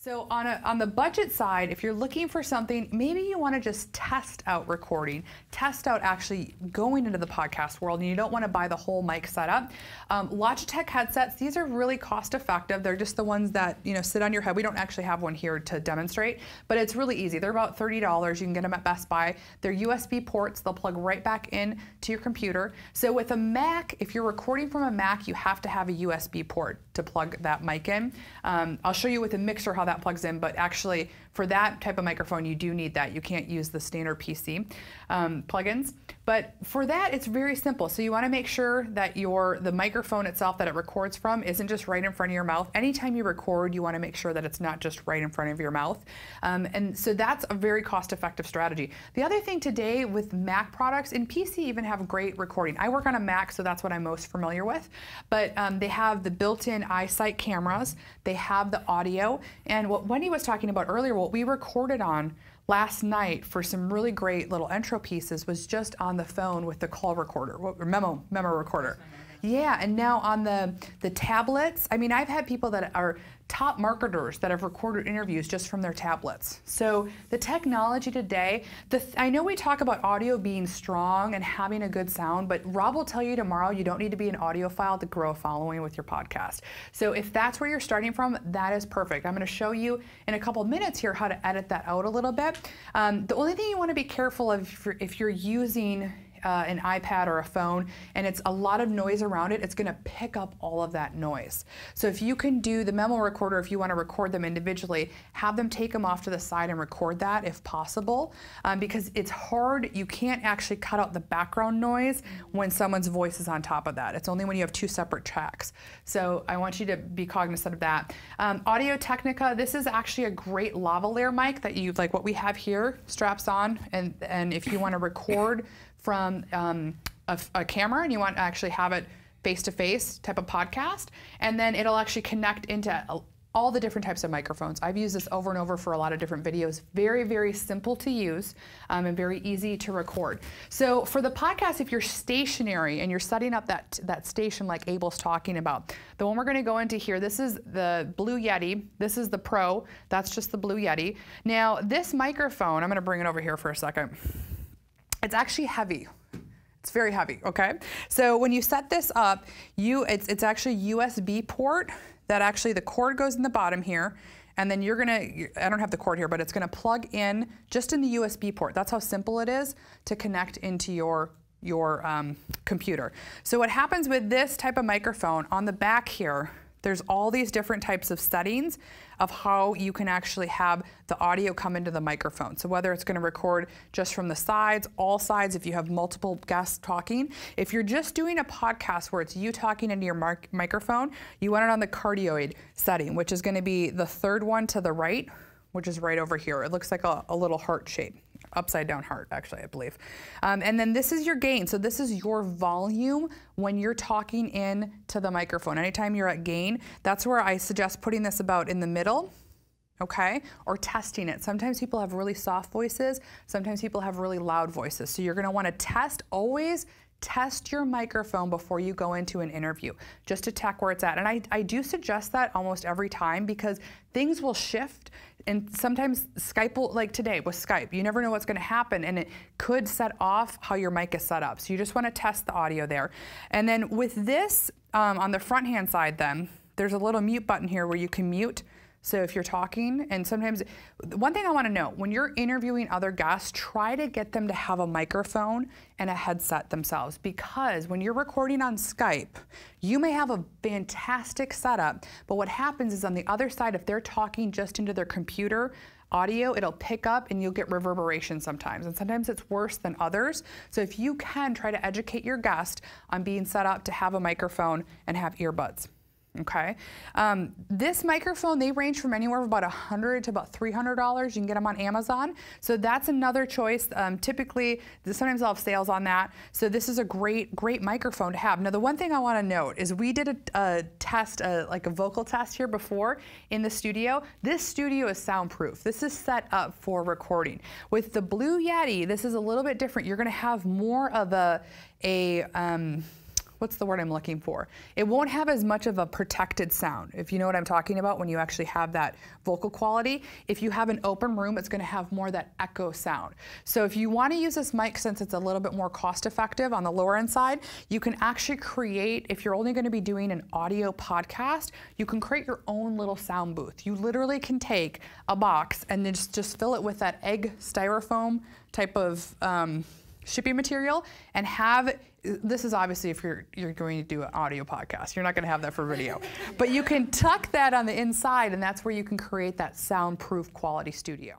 So on the budget side, if you're looking for something, maybe you want to just test out recording, test out actually going into the podcast world, and you don't want to buy the whole mic setup. Logitech headsets, these are really cost effective. They're just the ones that, you know, sit on your head. We don't actually have one here to demonstrate, but it's really easy. They're about $30. You can get them at Best Buy. They're USB ports. They'll plug right back in to your computer. So with a Mac, if you're recording from a Mac, you have to have a USB port to plug that mic in. I'll show you with a mixer how that plugs in, but actually for that type of microphone you do need that. You can't use the standard PC plugins. But for that it's very simple. So you want to make sure that the microphone itself that it records from isn't just right in front of your mouth. Anytime you record, you want to make sure that it's not just right in front of your mouth. And so that's a very cost-effective strategy. The other thing today with Mac products, and PC even have great recording. I work on a Mac, so that's what I'm most familiar with. But they have the built-in iSight cameras. They have the audio. And what Wendy was talking about earlier, what we recorded on last night for some really great little intro pieces was just on the phone with the call recorder, or memo recorder. Yeah, and now on the tablets, I mean, I've had people that are top marketers that have recorded interviews just from their tablets. So the technology today, I know we talk about audio being strong and having a good sound, but Rob will tell you tomorrow you don't need to be an audiophile to grow a following with your podcast. So if that's where you're starting from, that is perfect. I'm going to show you in a couple minutes here how to edit that out a little bit. The only thing you want to be careful of if you're using an iPad or a phone and it's a lot of noise around it, it's going to pick up all of that noise. So if you can do the memo recorder, if you want to record them individually, have them take them off to the side and record that if possible, because it's hard. You can't actually cut out the background noise when someone's voice is on top of that. It's only when you have two separate tracks. So I want you to be cognizant of that. Audio-Technica, this is actually a great lavalier mic that you, like what we have here, straps on, and if you want to record from a camera and you want to actually have it face-to-face type of podcast, and then it'll actually connect into all the different types of microphones. I've used this over and over for a lot of different videos. Very, very simple to use and very easy to record. So for the podcast, if you're stationary and you're setting up that station like Abel's talking about, the one we're going to go into here, this is the Blue Yeti. This is the Pro. That's just the Blue Yeti. Now this microphone, I'm going to bring it over here for a second. It's actually heavy. It's very heavy, okay? So when you set this up, it's actually USB port that actually the cord goes in the bottom here, and then I don't have the cord here, but it's gonna plug in just in the USB port. That's how simple it is to connect into your computer. So what happens with this type of microphone, on the back here, there's all these different types of settings of how you can actually have the audio come into the microphone. So whether it's going to record just from the sides, all sides, if you have multiple guests talking. If you're just doing a podcast where it's you talking into your microphone, you want it on the cardioid setting, which is going to be the third one to the right, which is right over here. It looks like a little heart shape. Upside down heart, actually, I believe. And then this is your gain. So this is your volume when you're talking in to the microphone. Anytime you're at gain, that's where I suggest putting this about in the middle, okay? Or testing it. Sometimes people have really soft voices. Sometimes people have really loud voices. So you're gonna wanna always test your microphone before you go into an interview, just to check where it's at. And I do suggest that almost every time because things will shift, and sometimes Skype will, like today with Skype, you never know what's gonna happen, and it could set off how your mic is set up. So you just wanna test the audio there. And then with this, on the front hand side then, there's a little mute button here where you can mute. So if you're talking, and sometimes, one thing I want to know, when you're interviewing other guests, try to get them to have a microphone and a headset themselves, because when you're recording on Skype, you may have a fantastic setup, but what happens is on the other side, if they're talking just into their computer audio, it'll pick up and you'll get reverberation sometimes, and sometimes it's worse than others. So if you can, try to educate your guest on being set up to have a microphone and have earbuds. Okay, this microphone, they range from anywhere from about $100 to about $300. You can get them on Amazon. So that's another choice. Typically, sometimes I'll have sales on that. So this is a great microphone to have. Now, the one thing I want to note is we did a test, like a vocal test here before in the studio. This studio is soundproof. This is set up for recording. With the Blue Yeti, this is a little bit different. You're going to have more of what's the word I'm looking for? It won't have as much of a protected sound, if you know what I'm talking about, when you actually have that vocal quality. If you have an open room, it's going to have more of that echo sound. So if you want to use this mic, since it's a little bit more cost effective on the lower end side, you can actually create, if you're only going to be doing an audio podcast, you can create your own little sound booth. You literally can take a box and then just fill it with that egg styrofoam type of shipping material and have, this is obviously if you're going to do an audio podcast, you're not going to have that for video, but you can tuck that on the inside, and that's where you can create that soundproof quality studio.